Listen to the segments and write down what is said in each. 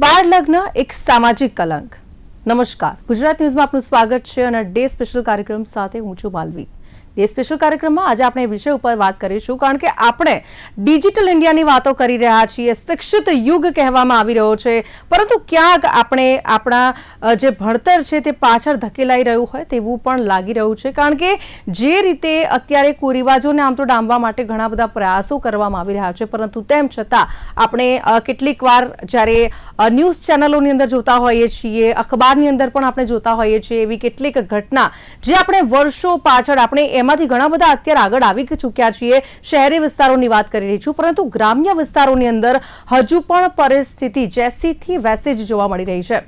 બાળ લગ્ન એક સામાજિક કલંક. નમસ્કાર, ગુજરાત ન્યૂઝમાં આપનું સ્વાગત છે અને ડે સ્પેશિયલ કાર્યક્રમ સાથે હું છું માલવી. ડે સ્પેશિયલ કાર્યક્રમમાં આજે આપણે વિષય ઉપર વાત કરીશું, કારણ કે આપણે ડિજિટલ ઇન્ડિયાની વાતો કરી રહ્યા છીએ. શિક્ષિત યુગ કહેવામાં આવી રહ્યો છે, પરંતુ ક્યાંક આપણે આપણા જે ભણતર છે તે પાછળ ધકેલાઈ રહ્યું હોય તેવું પણ લાગી રહ્યું છે. કારણ કે જે રીતે અત્યારે કુરિવાજોને આમ તો ડામવા માટે ઘણા બધા પ્રયાસો કરવામાં આવી રહ્યા છે, પરંતુ તેમ છતાં આપણે કેટલીક વાર જ્યારે ન્યૂઝ ચેનલોની અંદર જોતા હોઈએ છીએ, અખબારની અંદર પણ આપણે જોતા હોઈએ છીએ એવી કેટલીક ઘટના જે આપણે વર્ષો પાછળ આપણે એમાંથી ઘણા બધા અત્યારે આગળ આવી ચૂક્યા છીએ. શહેરી વિસ્તારોની વાત કરી રહી છું, પરંતુ ગ્રામ્ય વિસ્તારોની અંદર હજુ પણ પરિસ્થિતિ જેસીથી વૈસી જ જોવા મળી રહી છે.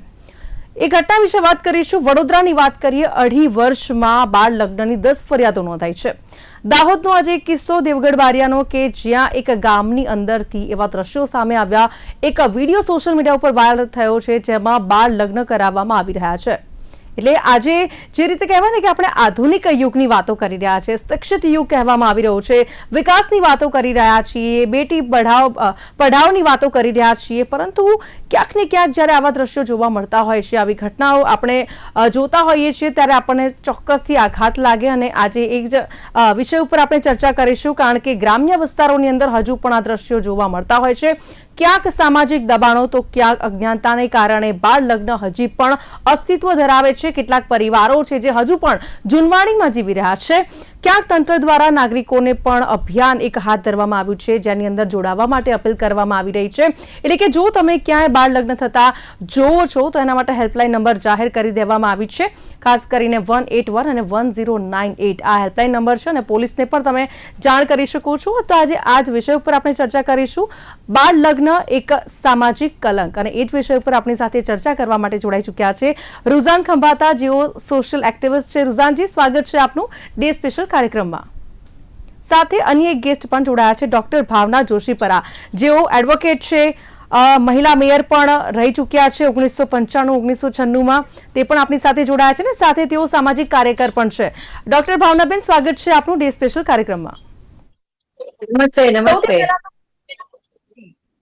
એ ઘટના વિશે વાત કરીશું. વડોદરાની વાત કરીએ. 2.5 વર્ષમાં બાળ લગ્નની 10 ફરિયાદો નોંધાઈ છે. દાહોદનો આજે એક કિસ્સો દેવગઢ બારિયાનો કે જ્યાં એક ગામની અંદરથી એવા દ્રશ્યો સામે આવ્યા. એક વિડીયો સોશિયલ મીડિયા ઉપર વાયરલ થયો છે જેમાં બાળ લગ્ન કરાવવામાં આવી રહ્યા છે. એટલે આજે જે રીતે કહેવાય ને કે આપણે આધુનિક યુગની વાતો કરી રહ્યા છીએ, શિક્ષિત યુગ કહેવામાં આવી રહ્યો છે, વિકાસની વાતો કરી રહ્યા છીએ, બેટી પઢાઓની વાતો કરી રહ્યા છીએ, પરંતુ ક્યાંક ને ક્યાંક જ્યારે આવા દ્રશ્યો જોવા મળતા હોય છે, આવી ઘટનાઓ આપણે જોતા હોઈએ છીએ ત્યારે આપણને ચોક્કસથી આઘાત લાગે. અને આજે એક જ વિષય ઉપર આપણે ચર્ચા કરીશું, કારણ કે ગ્રામ્ય વિસ્તારોની અંદર હજુ પણ આ દ્રશ્યો જોવા મળતા હોય છે. ક્યાંક સામાજિક દબાણો તો ક્યાંક અજ્ઞાનતાને કારણે બાળ લગ્ન હજી પણ અસ્તિત્વ ધરાવે છે. કેટલાક પરિવારો છે જે હજુ પણ જૂનવાણીમાં જીવી રહ્યા છે. ક્યાંક તંત્ર દ્વારા નાગરિકોને પણ અભિયાન એક હાથ ધરવામાં આવ્યું છે, જેની અંદર જોડાવા માટે અપીલ કરવામાં આવી રહી છે. એટલે કે જો તમે ક્યાંય બાળ લગ્ન થતા જોવો છો તો એના માટે હેલ્પલાઇન નંબર જાહેર કરી દેવામાં આવી છે. ખાસ કરીને 181 અને 1098 આ હેલ્પલાઇન નંબર છે અને પોલીસને પણ તમે જાણ કરી શકો છો. તો આજે આ જ વિષય ઉપર આપણે ચર્ચા કરીશું. બાળ લગ્ન એક સામાજિક કલંક, અને એ જ વિષય ઉપર આપણી સાથે ચર્ચા કરવા માટે જોડાઈ ચૂક્યા છે રુઝાન ખંભાતા, જેઓ સોશિયલ એક્ટિવિસ્ટ છે. રુઝાનજી, સ્વાગત છે આપનું ડે સ્પેશિયલ કાર્યક્રમમાં. સાથે અન્ય એક ગેસ્ટ પણ જોડાયા છે, ડોક્ટર ભાવના જોશીપરા, જેઓ એડવોકેટ છે, મહિલા મેયર પણ રહી ચૂક્યા છે 1995-1996માં. તે પણ આપણી સાથે જોડાયા છે ને સાથે તેઓ સામાજિક કાર્યકર પણ છે. ડોક્ટર ભાવનાબેન, સ્વાગત છે આપનું ડે સ્પેશિયલ કાર્યક્રમમાં. નમસ્તે.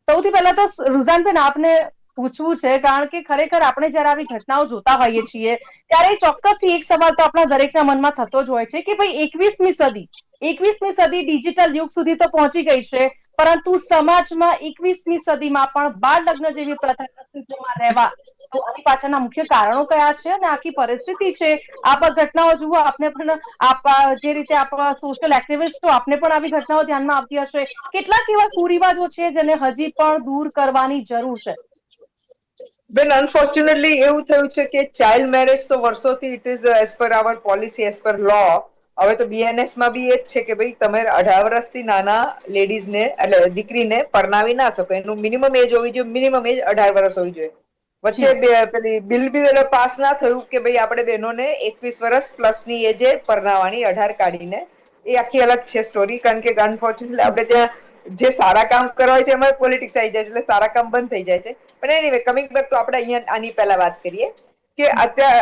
સૌથી પહેલા તો રુઝાનબેન આપને પૂછવું છે, કારણ કે ખરેખર આપણે જયારે આવી ઘટનાઓ જોતા હોઈએ છીએ ત્યારે ચોક્કસથી એક સવાલ તો આપણા દરેકના મનમાં થતો જ હોય છે કે ભાઈ 21મી સદી ડિજિટલ યુગ સુધી તો પહોંચી ગઈ છે, પરંતુ સમાજમાં 21મી સદીમાં પણ બાળ લગ્ન જેવી પ્રથા અસ્તિત્વમાં રહેવા તો આની પાછળના મુખ્ય કારણો કયા છે અને આખી પરિસ્થિતિ છે. આપ ઘટનાઓ જુઓ, આપને પણ જે રીતે આપ સોશિયલ એક્ટિવિસ્ટ છો, આપને પણ આવી ઘટનાઓ ધ્યાનમાં આવતી હશે. કેટલાક એવા કુરિવાજો છે જેને હજી પણ દૂર કરવાની જરૂર છે. બેન, અનફોર્ચ્યુનેટલી એવું થયું છે કે ચાઇલ્ડ મેરેજ તો વર્ષોથી it is as per આવર policy, as per લો. હવે તો બીએનએસ માં બી એ જ છે કે ભાઈ તમે 18 વર્ષથી નાના લેડીઝને એટલે દીકરીને પરણાવી ના શકો. એનું મિનિમમ એજ હોવી જોઈએ, મિનિમમ એજ 18 વર્ષ હોવી જોઈએ. વચ્ચે પેલી બિલ બી પાસ ના થયું કે ભાઈ આપણે બહેનોને 21 વર્ષ પ્લસ ની એજે પરણાવવાની, 18 કાઢીને. એ આખી અલગ છે સ્ટોરી, કારણ કે અનફોર્ચ્યુનેટલી આપણે ત્યાં જે સારા કામ કરવા હોય છે એમાં પોલિટિક્સ આવી જાય છે, એટલે સારા કામ બંધ થઈ જાય છે. પણ એનીવે, કમિંગ બેક તો આપણે અહીંયા આની પહેલા વાત કરીએ કે અત્યારે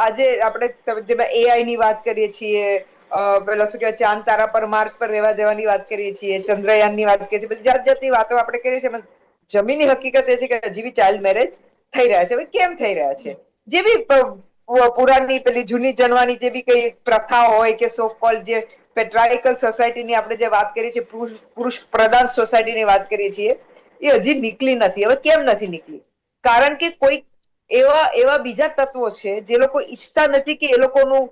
આજે આપણે જે એઆઈ ની વાત કરીએ છીએ, પેલા શું કહેવાય ચાંદ તારા પર માર્સ પર રહેવા જવાની વાત કરીએ છીએ, ચંદ્રયાન ની વાત કરીએ છીએ, બધી જાત જાતની વાતો આપણે કરીએ છીએ. જમીની હકીકત એ છે કે હજી બી ચાઇલ્ડ મેરેજ થઈ રહ્યા છે. કેમ થઈ રહ્યા છે? જે બી પુરાની પેલી જૂની જનવાની જે બી કઈ પ્રથા હોય કે સો કોલ્ડ જે પેટ્રાઇકલ સોસાયટીની આપણે જે વાત કરીએ છીએ, પુરુષ પ્રધાન સોસાયટીની વાત કરીએ છીએ, એ હજી નીકળી નથી. હવે કેમ નથી નીકળી? કારણ કે કોઈ એવા બીજા તત્વો છે જે લોકો ઈચ્છતા નથી કે એ લોકોનું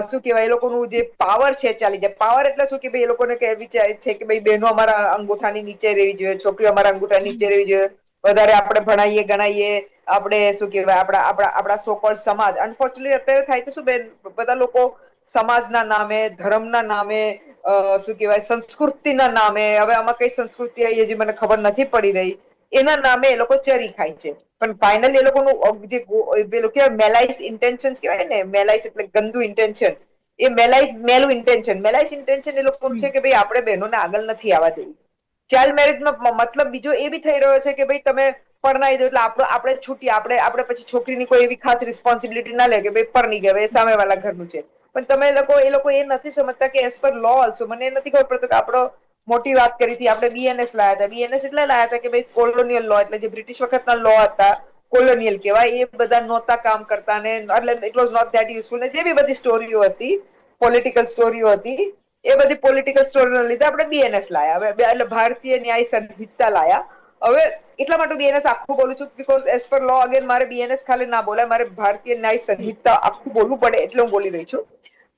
શું કહેવાય, એ લોકોનું જે પાવર છે ચાલી જાય. પાવર એટલે શું કે ભાઈ એ લોકોને વિચાર છે કે ભાઈ બહેનો અમારા અંગૂઠાની નીચે રહેવી જોઈએ, છોકરીઓ અમારા અંગૂઠા નીચે રહેવી જોઈએ, વધારે આપણે ભણાઈએ ગણાઈએ, આપણે શું કહેવાય આપણા સોકોલ્ડ સમાજ. અનફોર્ચ્યુનેટલી અત્યારે થાય છે શું બેન, બધા લોકો સમાજના નામે, ધર્મના નામે, શું કહેવાય સંસ્કૃતિના નામે, હવે આમાં કઈ સંસ્કૃતિ આવી હજી મને ખબર નથી પડી રહી, એના નામે એ લોકો ચરી ખાય છે. પણ ફાઇનલી એ લોકોનું જે પેલું કહેવાય મેલાઇસ ઇન્ટેન્શન કહેવાય ને, મેલાઇસ એટલે ગંદુ ઇન્ટેન્શન, એ મેલું ઇન્ટેન્શન, મેલાઇસ ઇન્ટેન્શન એ લોકો છે કે ભાઈ આપણે બહેનોને આગળ નથી આવવા દેવી. ચાઇલ્ડ મેરેજનો મતલબ બીજો એ બી થઈ રહ્યો છે કે ભાઈ તમે પરણાવી દો એટલે આપણે છૂટીએ, આપણે પછી છોકરીની કોઈ એવી ખાસ રિસ્પોન્સિબિલિટી ના લે કે ભાઈ પરણી ગયા, એ સામેવાળા ઘરનું છે. પણ એ લોકો એ નથી સમજતા કે એઝ પર લો ઓલ્સો, મને એ નથી ખબર પડતું કે આપણો મોટી વાત કરી હતી, આપણે બીએનએસ લાયા હતા. બીએનએસ એટલે લાયા હતા કે ભાઈ કોલોનિયલ લો, એટલે જે બ્રિટિશ વખતના લો હતા કોલોનિયલ કહેવાય, એ બધા નહોતા કામ કરતા ને, એટલે it was not that useful. ને જે બી બધી સ્ટોરીઓ હતી, પોલિટિકલ સ્ટોરીઓ હતી, એ બધી પોલિટિકલ સ્ટોરીના લીધે આપણે બીએનએસ લાયા. હવે એટલે ભારતીય ન્યાય સંહિતા લાયા. હવે એટલા માટે બીએનએસ આખું બોલું છું because as per law again મારે બીએનએસ ખાલી ના બોલાય, મારે ભારતીય ન્યાય સંહિતા આખું બોલવું પડે, એટલે હું બોલી રહી છું.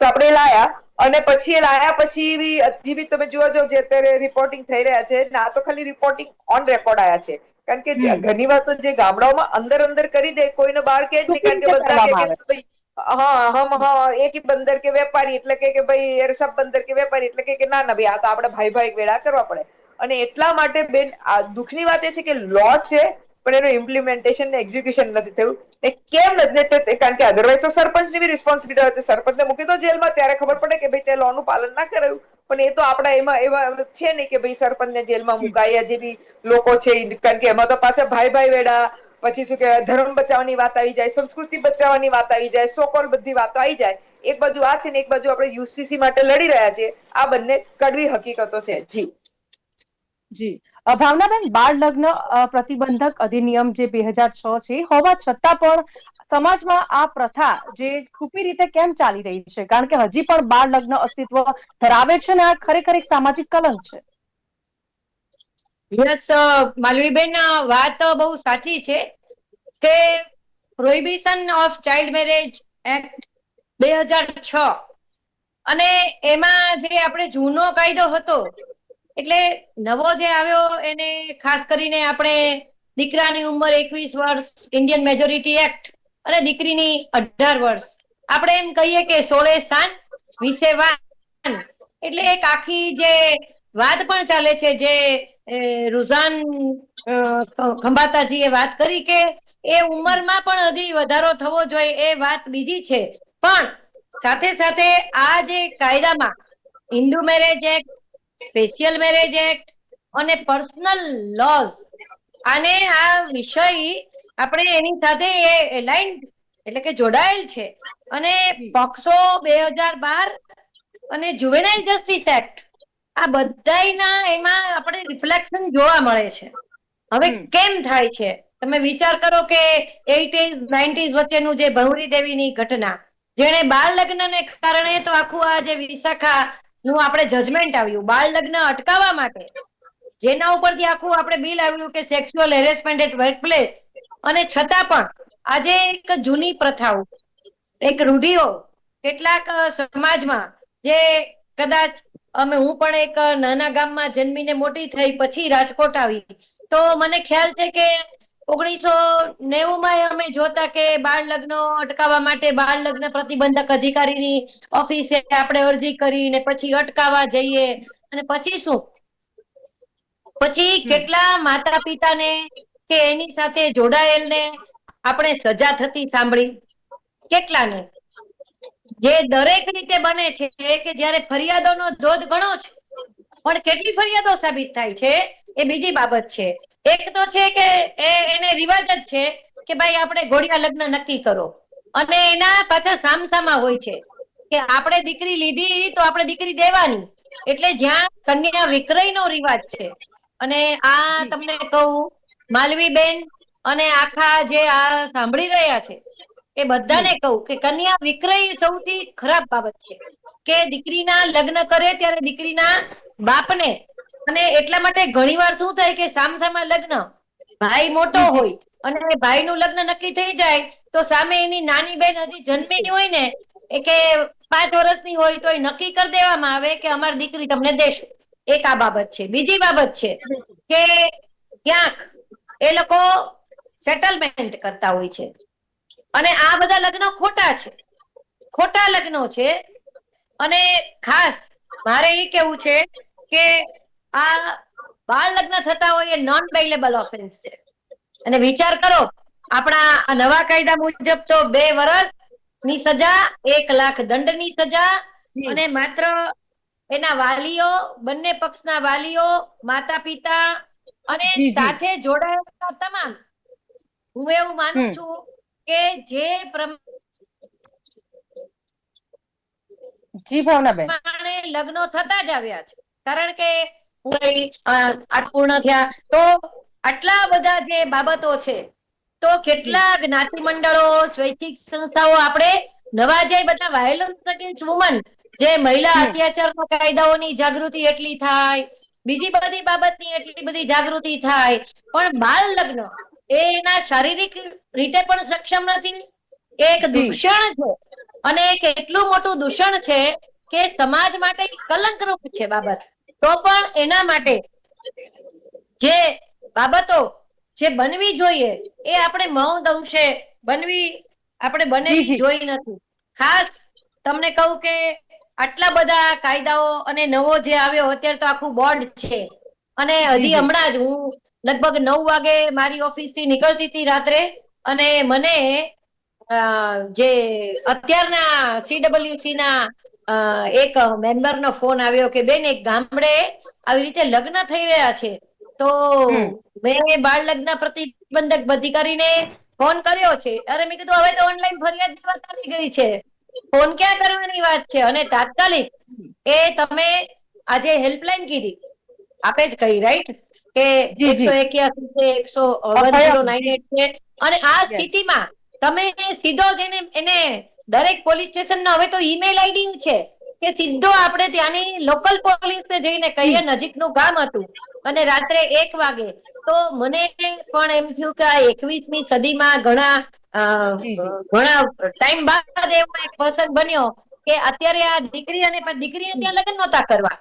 તો આપણે લાયા, અને પછી એ લાયા પછી હજી બી તમે જોવા જાવ જે અત્યારે રિપોર્ટિંગ થઈ રહ્યા છે, ના તો ખાલી રિપોર્ટિંગ ઓન રેકોર્ડ આયા છે. કારણ કે ઘણી વાર તો જે ગામડાઓમાં અંદર અંદર કરી દે, કોઈને બહાર કે જ નહીં, ટૂંકી કારણ કે રીતે બધા કે કરવામાં આવે. ભાઈ હા હમ હા એક બંદર કે વેપારી એટલે કે ભાઈ સબ બંદર કે વેપારી એટલે કે ના ના ભાઈ આ તો આપણે ભાઈ ભાઈ વેડા કરવા પડે. અને એટલા માટે બેન આ દુઃખની વાત એ છે કે લો છે પણ એનું ઇમ્પ્લિમેન્ટેશન ને એક્ઝિક્યુશન નથી થયું. એ કેમ નથી? કારણ કે અધરવાઇઝ તો સરપંચની બી રિસ્પોન્સિબિલિટી હોય છે. સરપંચને મૂકી દો જેલમાં, ત્યારે ખબર પડે કે ભાઈ તે લો નું પાલન ના કરાયું. પણ એ તો આપડા એમાં એવા છે ને કે ભાઈ સરપંચને જેલમાં મુકાયા જે બી લોકો છે, કારણ કે એમાં તો પાછા ભાઈ ભાઈ વેડા, પછી શું કહેવાય ધર્મ બચાવવાની વાત આવી જાય, સંસ્કૃતિ બચાવવાની વાત આવી જાય, સોકોલ બધી વાતો આવી જાય. એક બાજુ આ છે ને એક બાજુ આપણે યુસીસી માટે લડી રહ્યા છીએ. આ બંને કડવી હકીકતો છે. જી જી ભાવનાબેન, બાળ લગ્ન પ્રતિબંધક અધિનિયમ જે 2006 છે, હોવા છતાં પણ સમાજમાં આ પ્રથા જે છુપી રીતે કેમ ચાલી રહી છે? કારણ કે હજી પણ બાળ લગ્ન અસ્તિત્વ ધરાવે છે ને આ ખરેખર એક સામાજિક કલંક છે. યસ માલવીબેન, વાત બહુ સાચી છે કે prohibition of child marriage act 2006 અને એમાં જે આપણે જૂનો કાયદો હતો, એટલે નવો જે આવ્યો એને ખાસ કરીને આપણે દીકરાની ઉંમર 21 વર્ષ, ઇન્ડિયન મેજોરિટી એક્ટ, અને દીકરીની 18 વર્ષ. આપણે એમ કહીએ કે 16 સાન 20 વાન. એટલે એક આખી જે વાત પણ ચાલે છે, જે રુઝાન ખંભાતાજી એ વાત કરી કે એ ઉંમરમાં પણ હજી વધારો થવો જોઈએ, એ વાત બીજી છે. પણ સાથે સાથે આ જે કાયદામાં Hindu marriage act, special marriage act અને પર્સનલ લોઝ, અને આ વિષય આપણે એની સાથે એલાઇન એટલે કે જોડાયેલ છે. અને પોક્સો 2012 અને જુવેનાઇલ જસ્ટિસ એક્ટ, આ બધાયના એમાં આપણે રિફ્લેક્શન જોવા મળે છે. હવે કેમ થાય છે? તમે વિચાર કરો કે 80s 90s વચ્ચેનું જે ભવરી દેવીની ઘટના, જેને બાળ લગ્નને કારણે તો આખું આ જે વિશાખા નું આપણે જજમેન્ટ આવ્યું બાળ લગ્ન અટકાવવા માટે, જેના ઉપરથી આખું આપણે બિલ આવ્યું કે sexual harassment at workplace. અને છતાં પણ આજે એક જૂની પ્રથાઓ, એક રૂઢિઓ કેટલાક સમાજમાં, જે કદાચ હું પણ એક નાના ગામમાં જન્મીને મોટી થઈ પછી રાજકોટ આવી, તો મને ખ્યાલ છે કે 1990 અમે જોતા કે બાળ લગ્ન અટકાવવા માટે બાળ લગ્ન પ્રતિબંધક અધિકારીની ઓફિસે આપણે અરજી કરીને પછી અટકાવવા જઈએ, અને પછી શું? પછી કેટલા માતા પિતાને કે એની સાથે જોડાયેલને આપણે સજા થતી સાંભળી, કેટલાને? જે દરેક રીતે બને છે કે જયારે ફરિયાદોનો ધોધ ઘણો છે, પણ કેટલી ફરિયાદો સાબિત થાય છે એ બીજી બાબત છે. એક તો છે કે એને રિવાજ જ છે કે ભાઈ આપણે ઘોડિયા લગ્ન નક્કી કરો, અને એના પાછા સામસામા હોય છે કે આપણે દીકરી લીધી તો આપણે દીકરી દેવાની. એટલે જ્યાં કન્યા વિક્રય નો રિવાજ છે, અને આ તમને કહું માલવીબેન અને આખા જે આ સાંભળી રહ્યા છે એ બધાને કહું કે કન્યા વિક્રય સૌથી ખરાબ બાબત છે. કે દીકરીના લગ્ન કરે ત્યારે દીકરીના બાપને, અને એટલા માટે ઘણી વાર શું થાય કે સામસામા લગ્ન, ભાઈ મોટો જી જી હોય અને ભાઈ નું લગ્ન નક્કી થઈ જાય, તો સામે એની નાની બેન હજી જન્મેલી હોય ને, એ કે 5 વર્ષની હોય તો એ નક્કી કરી દેવામાં આવે કે અમારી દીકરી તમને દેશું. એક આ બાબત છે. બીજી બાબત છે કે ક્યાંક એ લોકો સેટલમેન્ટ કરતા હોય છે, અને આ બધા લગ્નો ખોટા છે, ખોટા લગ્નો છે. અને ખાસ મારે એ કેવું છે કે આ બાળ લગ્ન થતા હોય એ નોન બેલેબલ ઓફેન્સ છે. અને વિચાર કરો, આપણા નવા કાયદા મુજબ તો 2 વર્ષ ની સજા, 1 લાખ દંડની સજા, અને માત્ર એના વાલીઓ, બંને પક્ષના વાલીઓ, માતા પિતા અને જી જી સાથે જોડાયેલા તમામ, હું એવું માનું છું કે જે જી ભાવનાબેન. પ્રમાણે લગ્નો થતા જ આવ્યા છે. કારણ કે આઠ પૂર્ણ થયા. તો આટલા બધા જે બાબતો છે, તો કેટલા જ્ઞાતિ મંડળો, સ્વૈચ્છિક સંસ્થાઓ આપણે નવા જે બધા વાયોલન્સ અગેન્સ્ટ વુમન, જે મહિલા અત્યાચાર કાયદાઓની જાગૃતિ એટલી થાય, બીજી બધી બાબતની એટલી બધી જાગૃતિ થાય, પણ બાળ લગ્ન એ એના શારીરિક રીતે પણ સક્ષમ નથી. એક દૂષણ છે, અને એક એટલું મોટું દૂષણ છે કે સમાજ માટે કલંકરૂપ છે બાબત. તો પણ એના માટે જે બાબતો જે બનવી જોઈએ એ આપણે મહદ અંશે બનવી આપણે બનેલી જોઈ નથી. ખાસ તમને કહું કે આટલા બધા કાયદાઓ અને નવો જે આવ્યો, અત્યારે તો આખું બોર્ડ છે. અને હજી હમણાં જ હું લગભગ 9 વાગે મારી ઓફિસ થી નીકળતી હતી રાત્રે, અને મને જે અત્યારના CWC ના એક મેમ્બર નો ફોન આવ્યો કે બેન, એક ગામડે આવી રીતે લગ્ન થઈ રહ્યા છે. તો મેં બાળ લગ્ન પ્રતિબંધક અધિકારીને ફોન કર્યો છે. અરે મેં કીધું હવે તો ઓનલાઈન ફરિયાદ વાત આવી ગઈ છે, ફોન ક્યાં કરવાની વાત છે. અને તાત્કાલિક એ તમે આજે હેલ્પલાઈન કીધી, આપે જ કહી રાઈટ કે 181 છે, 11098 છે. અને આ સ્થિતિમાં તમે સીધો જઈને એને દરેક પોલીસ સ્ટેશન ના હવે તો ઈમેલ આઈડી છે કે સીધો આપણે ત્યાંની લોકલ પોલીસને જઈને કહીએ, નજીકનું ગામ હતું અને રાત્રે 1 વાગે. તો મને પણ એમ થયું કે આ 21મી સદીમાં ઘણા ટાઈમ બાદ એવો એક પ્રસંગ બન્યો કે અત્યારે આ દીકરી અને દીકરીને ત્યાં લગ્ન નહોતા કરવા.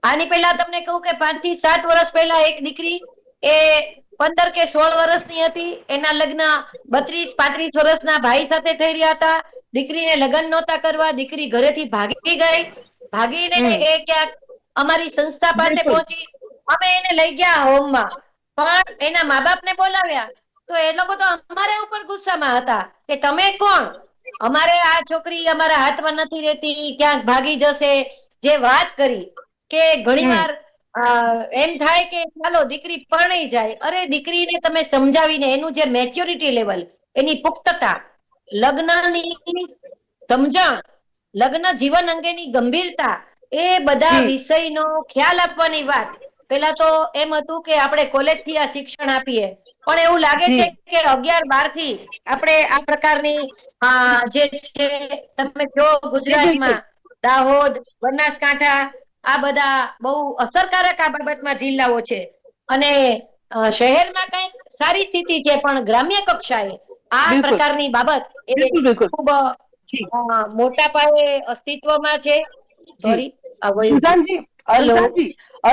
આની પહેલા તમને કહું કે 5 થી 7 વર્ષ પહેલા એક દીકરી એ 15 કે 16 વર્ષની હતી, એના લગ્ન 32-35 વર્ષના ભાઈ સાથે થઈ રહ્યા હતા. દીકરીને લગ્ન નહોતા કરવા, દીકરી ઘરેથી ભાગી ગઈ. ભાગીને એ ક્યાંક અમારી સંસ્થા પાસે પહોંચી. અમે એને લઈ ગયા હોમમાં, પણ એના મા બાપ ને બોલાવ્યા તો એ લોકો તો અમારા ઉપર ગુસ્સામાં હતા કે તમે કોણ, અમારે આ છોકરી અમારા હાથમાં નથી રહેતી, ક્યાંક ભાગી જશે. જે વાત કરી કે ઘણીવાર એમ થાય કે ચાલો દીકરી પરણાઈ જાય. અરે દીકરીને તમે સમજાવીને એનું જે મેચ્યોરિટી લેવલ, એની પુખ્તતા, લગ્નની સમજણ, લગ્ન જીવન અંગેની ગંભીરતા, એ બધા વિષયનો ખ્યાલ આપવાની વાત. પેલા તો એમ હતું કે આપણે કોલેજ થી આ શિક્ષણ આપીએ, પણ એવું લાગે છે કે 11-12 થી આપણે આ પ્રકારની જે છે, તમે જો ગુજરાતમાં દાહોદ, બનાસકાંઠા આ બધા બહુ અસરકારક આ બાબતમાં જિલ્લાઓ છે. અને શહેરમાં કઈક સારી સ્થિતિ છે, પણ ગ્રામ્ય કક્ષાએ આ પ્રકારની બાબત એ ખૂબ મોટા પાયે અસ્તિત્વમાં છે. સોરી, હેલો,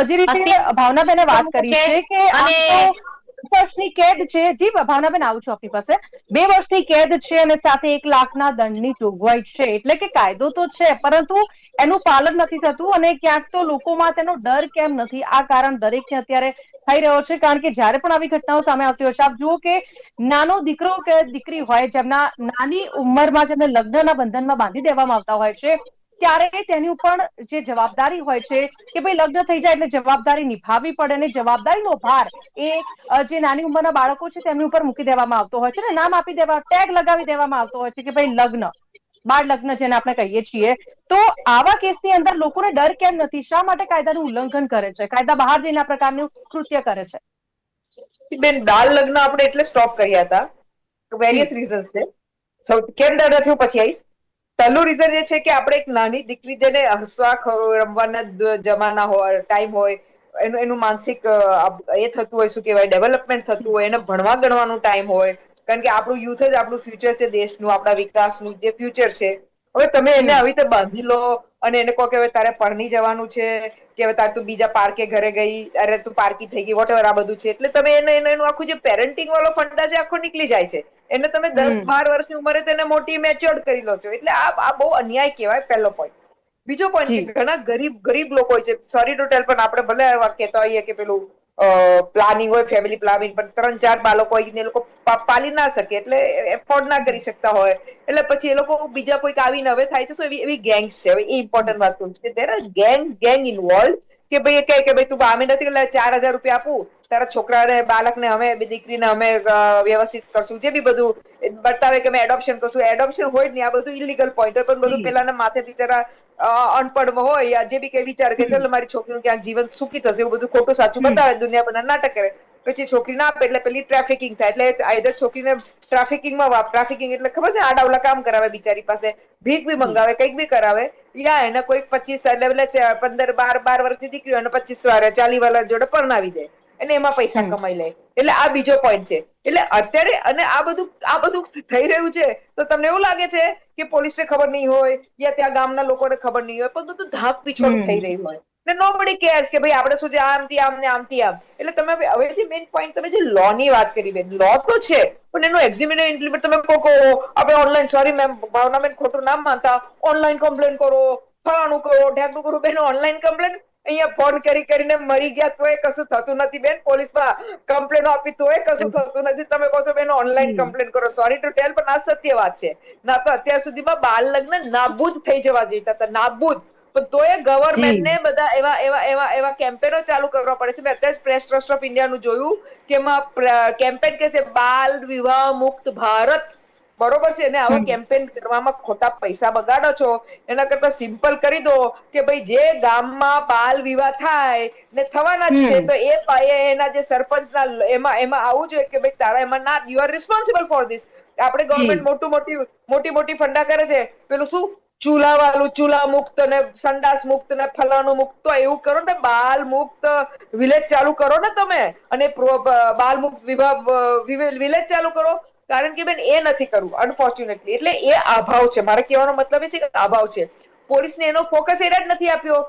જે રીતે ભાવનાબેને વાત કરી છે કે અને આમ તો 2 વર્ષની કેદ છે. જી ભાવનાબેન, આવું છું આપની પાસે. 2 વર્ષની કેદ છે અને સાથે 1 લાખના દંડની જોગવાઈ છે. એટલે કે કાયદો તો છે, પરંતુ એનું પાલન નથી થતું. અને ક્યાંક તો લોકોમાં તેનો ડર કેમ નથી, આ કારણ દરેકને અત્યારે થઈ રહ્યો છે. કારણ કે જયારે પણ આવી ઘટનાઓ સામે આવતી હોય છે, આપ જુઓ કે નાનો દીકરો કે દીકરી હોય, જેમના નાની ઉંમરમાં જેમને લગ્નના બંધનમાં બાંધી દેવામાં આવતા હોય છે, ત્યારે તેની ઉપર જે જવાબદારી હોય છે કે ભાઈ લગ્ન થઈ જાય એટલે જવાબદારી નિભાવવી પડે, અને જવાબદારીનો ભાર એ જે નાની ઉંમરના બાળકો છે તેમની ઉપર મૂકી દેવામાં આવતો હોય છે, ને નામ આપી દેવા, ટેગ લગાવી દેવામાં આવતો હોય છે કે ભાઈ લગ્ન, બાળ લગ્ન જેને આપણે કહીએ છીએ. તો આવા કેસની અંદર લોકોને ડર કેમ નથી? શા માટે કાયદાનું ઉલ્લંઘન કરે છે, કાયદા બહાર જઈને આ પ્રકારનું કૃત્ય કરે છે? બેન, બાળ લગ્ન આપણે એટલે સ્ટોપ કર્યા હતા, વેરિયસ રીઝન્સ છે. કેમ ડર થયું પછી આવીશ. પહેલું રીઝન એ છે કે આપણે એક નાની દીકરી જેને હસવા રમવાના જમાના હોય, ટાઈમ હોય, એનું માનસિક એ થતું હોય, શું કહેવાય, ડેવલપમેન્ટ થતું હોય, એને ભણવા ગણવાનું ટાઈમ હોય. કારણ કે આપણું યુથ જ આપણું ફ્યુચર છે, દેશનું, આપણા વિકાસનું જે ફ્યુચર છે. હવે તમે એને આવી રીતે બાંધી લો અને એને કહો કે હવે તારે પરણી જવાનું છે, કે હવે તાર તું બીજા પાર્કે ઘરે ગઈ, અરે તું પારકી થઈ ગઈ, વોટ એવર, આ બધું છે. એટલે તમે એનું આખું જે પેરેન્ટિંગ વાળો ફંડા છે, આખો નીકળી જાય છે. એને તમે 10-12 વર્ષની ઉંમરે તેને મોટી મેચ્યોર્ડ કરી લો છો. એટલે આ બહુ અન્યાય કહેવાય, પહેલો પોઈન્ટ. બીજો પોઈન્ટ કે ઘણા ગરીબ લોકો હોય છે, સોરી ટુ ટેલ, પણ આપણે ભલે કહેતા હોઈએ કે પેલું પ્લાનિંગ હોય, ફેમિલી પ્લાનિંગ, પણ 3-4 બાળકો હોય ને એ લોકો પાલી ના શકે, એટલે એફોર્ડ ના કરી શકતા હોય. એટલે પછી એ લોકો બીજા કોઈક આવીને હવે થાય છે, એવી ગેંગ્સ છે. હવે એ ઇમ્પોર્ટન્ટ વાત કહું છું કે there are gang involved, કે ભાઈ એ કહે કે ભાઈ તું અમે નથી, એટલે 4000 રૂપિયા આપું, તારા છોકરાને, બાળકને અમે, દીકરીને અમે વ્યવસ્થિત કરશું, જે બી બધું બતાવે કે અમે એડોપ્શન કરશું. એડોપ્શન હોય જ નહીં, આ બધું ઇલીગલ પોઈન્ટ હોય, પણ બધું પેલાના માથે બિચારા અનપઢ હોય યા જે બી કઈ વિચાર કે ચાલો મારી છોકરીનું ક્યાંક જીવન સુખી થશે એવું બધું ખોટું સાચું બતાવે, દુનિયાભરના નાટક કરે, પછી છોકરી ના આપે એટલે પેલી ટ્રાફિકિંગ થાય, એટલે આઈધર છોકરીને ટ્રાફિકિંગ એટલે ખબર છે આડાવલા કામ કરાવે બિચારી પાસે, ભીખ બી મંગાવે, કંઈક બી કરાવે, યા એને કોઈ 25 એટલે 15 12 વર્ષની દીકરી હોય અને 25 40 વાળા જોડે પરણાવી દે અને એમાં પૈસા કમાઈ લે. એટલે આ બીજો પોઈન્ટ છે. એટલે અત્યારે અને આ બધું થઈ રહ્યું છે તો તમને એવું લાગે છે કે પોલીસને ખબર નહીં હોય યા ત્યાં ગામના લોકોને ખબર નહીં હોય, પણ બધું ધાક પીછોડ થઈ રહ્યું હોય ને નોબડી કેર્સ કે ભાઈ આપણે શું છે આમથી આમ ને આમથી આમ. એટલે તમે હવેથી મેઇન પોઈન્ટ તમે જે લો ની વાત કરી બેન, લો તો છે પણ એનું એક્ઝિક્યુટિવ ઇમ્પ્લિમેન્ટ તમે કહો આપણે ઓનલાઈન, સોરી મેમ ભાવના બેન ખોટું નામ માનતા, ઓનલાઈન કમ્પ્લેન કરો, ફલાણું કરો, ઢેકણું કરો, બેન ઓનલાઈન કમ્પ્લેન અહીંયા ફોન કરીને મરી ગયા તોય કશું થતું નથી બેન, પોલીસમાં કમ્પ્લેન આપી તોય કશું થતું નથી, તમે કહો છો બેન ઓનલાઈન કમ્પ્લેન કરો. સોરી ટુ ટેલ પણ આ સત્ય વાત છે. ના તો અત્યાર સુધીમાં બાળ લગ્ન નાબૂદ થઈ જવા જોઈતા હતા, નાબૂદ. પણ તોય ગવર્મેન્ટને બધા એવા કેમ્પેનો ચાલુ કરવા પડે છે. મેં અત્યારે પ્રેસ ટ્રસ્ટ ઓફ ઇન્ડિયાનું જોયું કે એમાં કેમ્પેન કે છે બાલ વિવાહ મુક્ત ભારત, બરોબર છે ને? આવો કેમ્પેન કરવામાં ખોટા પૈસા બગાડો છો, એના કરતા સિમ્પલ કરી દો કે ભાઈ જે ગામમાં બાલ વિવાહ થાય ને થવાના જ છે તો એ પાયે એના જે સરપંચના એમાં આવું જોઈએ કે ભાઈ તારા એમાં ના, you are responsible for this. આપણે ગવર્મેન્ટ મોટી ફંડા કરે છે, પેલું શું ચૂલા વાળું, ચૂલા મુક્ત ને સંડાસ મુક્ત ને ફલાણું મુક્ત, તો એવું કરો ને બાલ મુક્ત વિલેજ ચાલુ કરો ને તમે, અને બાલ મુક્ત વિલેજ ચાલુ કરો. કારણ કે બેન એ નથી કરવું અનફોર્ચ્યુનેટલી, એટલે એ અભાવ છે. મારે કહેવાનો મતલબ એ છે કે અભાવ છે. પોલીસને એનો ફોકસ એરિયા જ નથી આપ્યો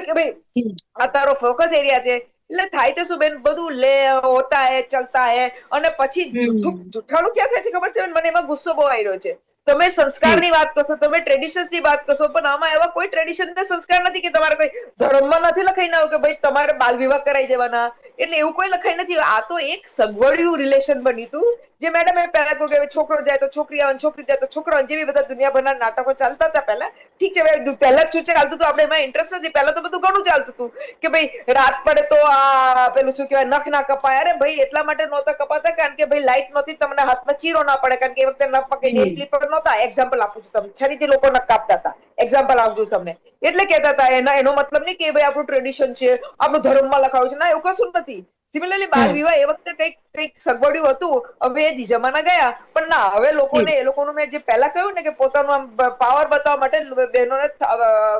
કે ભાઈ આ તારો ફોકસ એરિયા છે. એટલે થાય તો શું બેન, બધું લે હોતા હે ચલતા હે, અને પછી જુઠ્ઠાણું ક્યાં થાય છે ખબર છે? મને એમાં ગુસ્સો બહુ આવી રહ્યો છે. તમે સંસ્કારની વાત કરશો, તમે ટ્રેડિશન્સ ની વાત કરશો, પણ આમાં એવા કોઈ ટ્રેડિશન ને સંસ્કાર નથી કે તમારે કોઈ ધર્મમાં નથી લખાઈને આવ્યું કે ભાઈ તમારે બાલ વિવાહ કરાવી દેવાના, એટલે એવું કોઈ લખાઈ નથી. આ તો એક સગવડિયું રિલેશન બન્યું હતું, જે મેડમ એ પહેલા કહ્યું કે છોકરો જાય તો છોકરી આવે, છોકરી જાય તો છોકરો, જેવી બધા દુનિયાભરના નાટકો ચાલતા હતા પહેલા. ઠીક છે, પહેલા જ શું ચાલતું હતું, આપણે એમાં ઇન્ટરેસ્ટ નથી. પહેલા તો બધું ઘણું ચાલતું હતું કે ભાઈ રાત પડે તો આ પેલું શું કહેવાય, નખ ના કપાય. અરે ભાઈ એટલા માટે નહોતા કપાતા કારણ કે ભાઈ લાઈટ નહોતી, તમને હાથમાં ચીરો ના પડે, કારણ કે એ વખતે નખ પકડી નેલ ક્લિપર નહોતા. એક્ઝામ્પલ આપું છું તમને, છરીથી લોકો નખ કાપતા હતા. એક્ઝામ્પલ આપું તમને. એટલે કહેતા હતા એનો મતલબ નહીં કે ભાઈ આપણું ટ્રેડિશન છે, આપણું ધર્મમાં લખાવ્યું છે, ના એવું કશું નથી. સિમિલરલી બાલ વિવાહ એ વખતે કંઈક સગવડ્યું હતું, હવે એ જમાના ગયા. પણ ના, હવે લોકોને એ લોકોનું મેં જે પહેલા કહ્યું ને કે પોતાનું આમ પાવર બતાવવા માટે બહેનોને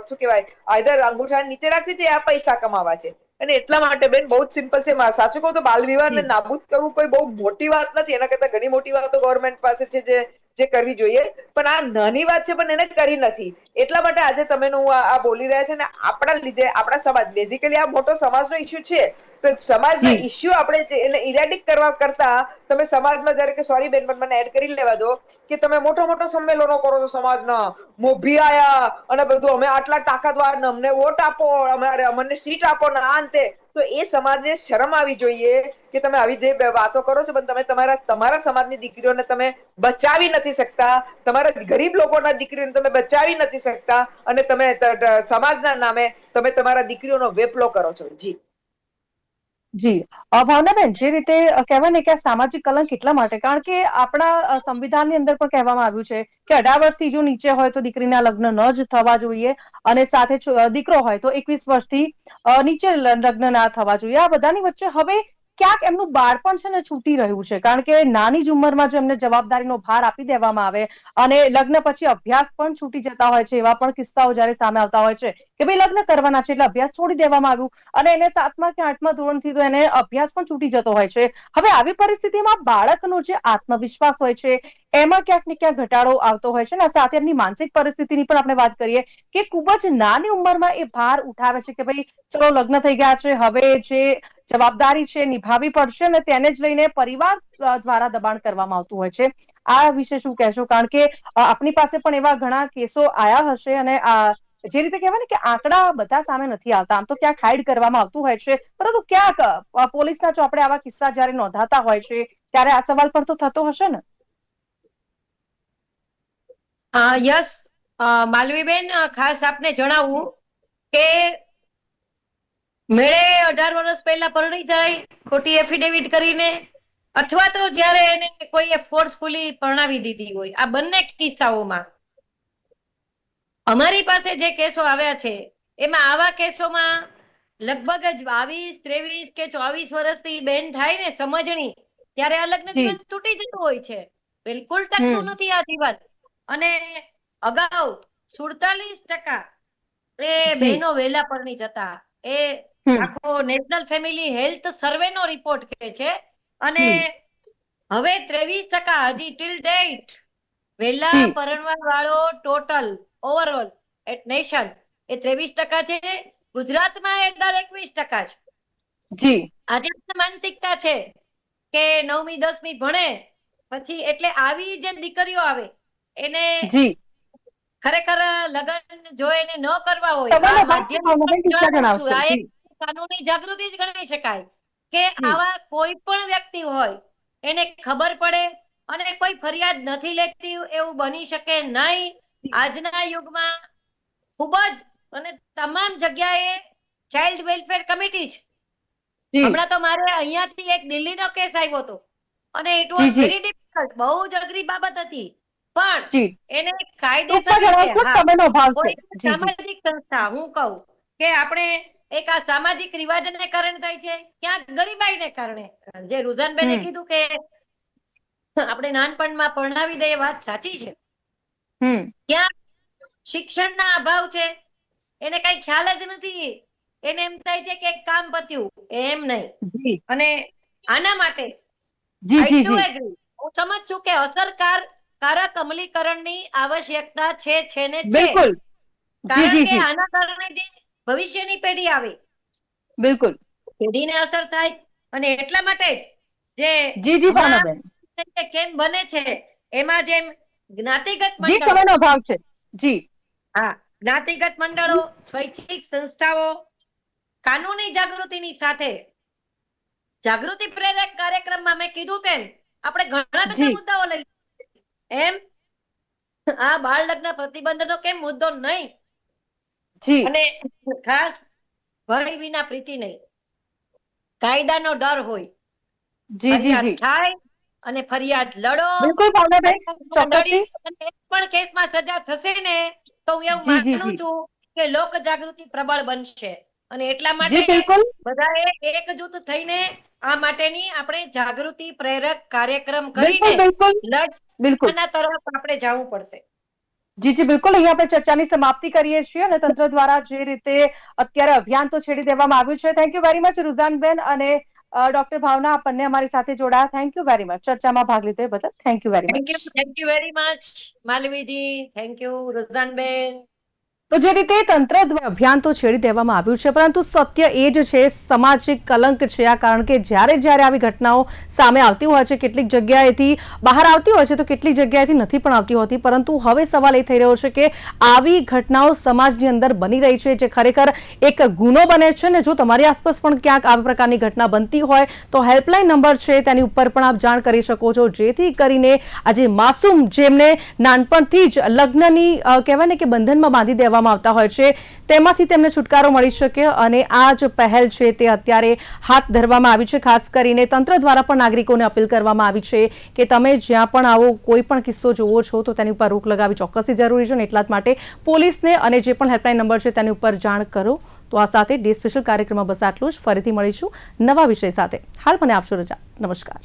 શું કહેવાય, આઈધર અંગૂઠા નીચે રાખવી છે, આ પૈસા કમાવા છે. અને એટલા માટે બેન બહુ જ સિમ્પલ છે. સાચું કહું તો બાલ વિવાહને નાબૂદ કરવું કોઈ બહુ મોટી વાત નથી. એના કરતા ઘણી મોટી વાતો ગવર્મેન્ટ પાસે છે જે કરવી જોઈએ. પણ આ નાની વાત છે, પણ એને કરી નથી. એટલા માટે આજે તમે આ બોલી રહ્યા છે ને, આપણા લીધે, આપણા સમાજ, બેઝિકલી આ મોટો સમાજનો ઇસ્યુ છે. તો સમાજના ઇસ્યુ આપણે એને ઇરેડિક કરવા કરતા તમે સમાજમાં જયારે કે, સોરી બેન પણ મને એડ કરી લેવા દો, કે તમે મોટા સંમેલનો કરો છો સમાજના, મોભી આયા અને બધું, અમે આટલા તાકાતવાર ને અમને વોટ આપો, અમને સીટ આપો ને આ તે, તો એ સમાજને શરમ આવી જોઈએ કે તમે આવી જે વાતો કરો છો, પણ તમે તમારા સમાજની દીકરીઓને તમે બચાવી નથી શકતા, તમારા ગરીબ લોકોના દીકરીઓને તમે બચાવી નથી શકતા, અને તમે સમાજના નામે તમે તમારા દીકરીઓનો વેપલો કરો છો. જી જી, ભાવનાબેન, જે રીતે કહેવાય ને કે આ સામાજિક કલંક એટલા માટે, કારણ કે આપણા સંવિધાનની અંદર પણ કહેવામાં આવ્યું છે કે 18 વર્ષથી જો નીચે હોય તો દીકરીના લગ્ન ન જ થવા જોઈએ, અને સાથે દીકરો હોય તો 21 વર્ષથી નીચે લગ્ન ના થવા જોઈએ. આ બધાની વચ્ચે હવે ક્યાંક એમનું બાળપણ છે ને છૂટી રહ્યું છે, કારણ કે નાની જ ઉંમરમાં જો એમને જવાબદારીનો ભાર આપી દેવામાં આવે અને લગ્ન પછી અભ્યાસ પણ છૂટી જતા હોય છે. એવા પણ કિસ્સાઓ જયારે સામે આવતા હોય છે કે ભાઈ લગ્ન કરવાના છે એટલે અભ્યાસ છોડી દેવામાં આવ્યું, અને એને 7મા કે 8મા ધોરણથી તો એને અભ્યાસ પણ છૂટી જતો હોય છે. હવે આવી પરિસ્થિતિમાં બાળકનો જે આત્મવિશ્વાસ હોય છે એમાં ક્યાંક ને ક્યાંક ઘટાડો આવતો હોય છે, ને સાથે એમની માનસિક પરિસ્થિતિની પણ આપણે વાત કરીએ કે ખૂબ જ નાની ઉંમરમાં એ ભાર ઉઠાવે છે કે ભાઈ ચલો લગ્ન થઈ ગયા છે, હવે જે જવાબદારી છે નિભાવવી પડશે, ને તેને જ લઈને પરિવાર દ્વારા દબાણ કરવામાં આવતું હોય છે. આ વિશે શું કહેશો? કારણ કે આપણી પાસે પણ એવા ઘણા કેસો આયા હશે, અને જે રીતે કહેવાય ને કે આંકડા બધા સામે નથી આવતા, આમ તો ક્યાંક હાઈડ કરવામાં આવતું હોય છે, પરંતુ ક્યાંક પોલીસના ચોપડે આવા કિસ્સા જયારે નોંધાતા હોય છે ત્યારે આ સવાલ પણ તો થતો હશે ને? યસ, માલવીબેન, ખાસ આપને જણાવવું કે મેળે 18 વર્ષ પહેલા પરણી જાય ખોટી એફિડેવિટ કરીને, અથવા તો જયારે એને કોઈએ ફોર્સફુલી પરણાવી દીધી હોય, આ બંને કિસ્સાઓમાં અમારી પાસે જે કેસો આવ્યા છે એમાં આવા કેસોમાં લગભગ જ 22, 23 કે 24 વર્ષથી બેન થાય ને સમજણી, ત્યારે આ લગ્ન જી. જીવન તૂટી જતું હોય છે. બિલકુલ ટકતું નથી આ જીવન. અને અગાઉ 47% એ જી. બહેનો વહેલા પરણી જતા. એ આખો નેશનલ ફેમિલી હેલ્થ સર્વે નો રિપોર્ટ કહે છે. અને હવે 23% હજી ટીલ ડેટ વહેલા જી. પરણવા વાળો ટોટલ ઓવરઓલ એટ નેશન એ 23% છે. ગુજરાતમાં એ દર 21% છે. જી. આજે માનસિકતા છે કે 9મી 10મી ભણે પછી એટલે આવી જે દીકરીઓ આવે એને જી. ખરેખર લગ્ન જો એને ન કરવા હોય, તમારો આ વાત માધ્યમથી ભાવનાબેન કિસ્સા જણાવું જણાવશો. છું, આ એક જી. કાનૂની જાગૃતિ જ ગણી શકાય કે જી. આવા કોઈ પણ વ્યક્તિ હોય એને ખબર પડે અને કોઈ ફરિયાદ નથી લેતી એવું બની શકે નહીં. આજના યુગમાં ખૂબ જ અને તમામ જગ્યાએ ચાઇલ્ડ વેલફેર કમિટી છે. જી. હમણાં તો મારે અહીંયાથી એક દિલ્હીનો કેસ આવ્યો હતો અને ઇટ જી, વોઝ જી. વેરી ડિફિકલ્ટ, બહુ જ અઘરી બાબત હતી, પણ જી. એને ટૂંકમાં કાયદેસર જણાવશો, રીતે, હા, સમયનો અભાવ છે. કોઈ જી, જી. સામાજિક સંસ્થા, હું કહું કે આપણે એક આ સામાજિક રિવાજને કારણે થાય છે, ક્યાંક ગરીબાઈને કારણે. જે રુઝાનબેને કીધું કે આપણે નાનપણમાં પરણાવી દઈએ, વાત સાચી છે. ક્યાં શિક્ષણના અભાવ છે, એને કઈ ખ્યાલ જ નથી. એને એમ થાય છે કે કામ પત્યું, એમ નહીં. જી. અને આના માટે જી, આઈ જી, ડુ જી. એગ્રી, હું સમજ છું કે અસરકારક અમલીકરણની આવશ્યકતા છે ને છે. બિલકુલ. જી, કારણ જી, કે જી. આના કારણે જે ભવિષ્યની પેઢી આવે, બિલકુલ. પેઢીને અસર થાય. અને એટલા માટે જ જે જી, જી, હમણાં ભાવનાબેન. કેમ બને છે એમાં જેમ જ્ઞાતિગત જી, મંડળો, સમયનો અભાવ છે. જી. હા, જ્ઞાતિગત મંડળો, સ્વૈચ્છિક સંસ્થાઓ કાનૂની જાગૃતિની સાથે જાગૃતિ પ્રેરક કાર્યક્રમમાં મેં કીધું તેમ આપણે ઘણા બધા જી. મુદ્દાઓ લઈ, એમ આ બાળ લગ્ન પ્રતિબંધનો કેમ મુદ્દો નહીં, જી. અને ખાસ ભય વિના પ્રીતિ નહીં, કાયદાનો ડર હોય, જી, જી, ફરિયાદ જી. થાય અને ફરિયાદ લડો. બિલકુલ ભાવનાબેન, ચોક્કસથી. એક પણ કેસમાં સજા થશે ને તો હું એવું જી, જી, માનું જી. છું કે લોક જાગૃતિ પ્રબળ બનશે. અને એટલા જી, માટે બિલકુલ. બધાએ એકજૂથ થઈને આ માટેની આપણે જાગૃતિ પ્રેરક કાર્યક્રમ બિલકુલ, કરીને બિલકુલ. બિલકુલ. લડવાના તરફ આપણે જવું પડશે. જી, જી, બિલકુલ. અહીંયા આપણે ચર્ચાની સમાપ્તિ કરીએ છીએ અને તંત્ર દ્વારા જે રીતે અત્યારે અભિયાન તો છેડી દેવામાં આવ્યું છે. થેન્ક યુ વેરી મચ રુઝાનબેન અને ડોક્ટર ભાવના, આપણને અમારી સાથે જોડાયા. થેન્ક યુ વેરી મચ ચર્ચામાં ભાગ લીધો એ બદલ. Thank you very much. Thank you very much Malviji, thank you Ruzanben. તો જે રીતે તંત્ર દ્વારા અભિયાન તો છેડી દેવામાં આવ્યું છે, પરંતુ સત્ય એ જ છે, સામાજિક કલંક છે આ. કારણ કે જ્યારે આવી ઘટનાઓ સામે આવતી હોય છે, કેટલીક જગ્યાએથી બહાર આવતી હોય છે તો કેટલીક જગ્યાએથી નથી પણ આવતી હોતી. પરંતુ હવે સવાલ એ થઈ રહ્યો છે કે આવી ઘટનાઓ સમાજની અંદર બની રહી છે, જે ખરેખર એક ગુનો બને છે. ને જો તમારી આસપાસ પણ ક્યાંક આ પ્રકારની ઘટના બનતી હોય તો હેલ્પલાઇન નંબર છે, તેની ઉપર પણ આપ જાણ કરી શકો છો, જેથી કરીને આજે માસૂમ, જેમને નાનપણથી જ લગ્નની કહેવાય ને કે બંધનમાં બાંધી દેવા આવતા હોય છે, તેમાંથી તેમને છુટકારો મળી શકે. અને આ જ પહેલ છે તે અત્યારે હાથ ધરવામાં આવી છે. ખાસ કરીને તંત્ર દ્વારા પણ નાગરિકોને અપીલ કરવામાં આવી છે કે તમે જ્યાં પણ આવો કોઈ પણ કિસ્સો જોવો છો તો તેની ઉપર રોક લગાવવી ચોક્કસથી જરૂરી છે. અને એટલા જ માટે પોલીસને અને જે પણ હેલ્પલાઇન નંબર છે તેની ઉપર જાણ કરો. તો આ સાથે ડે સ્પેશિયલ કાર્યક્રમમાં બસ આટલું જ. ફરીથી મળીશું નવા વિષય સાથે. હાલ મને આપશો રજા. નમસ્કાર.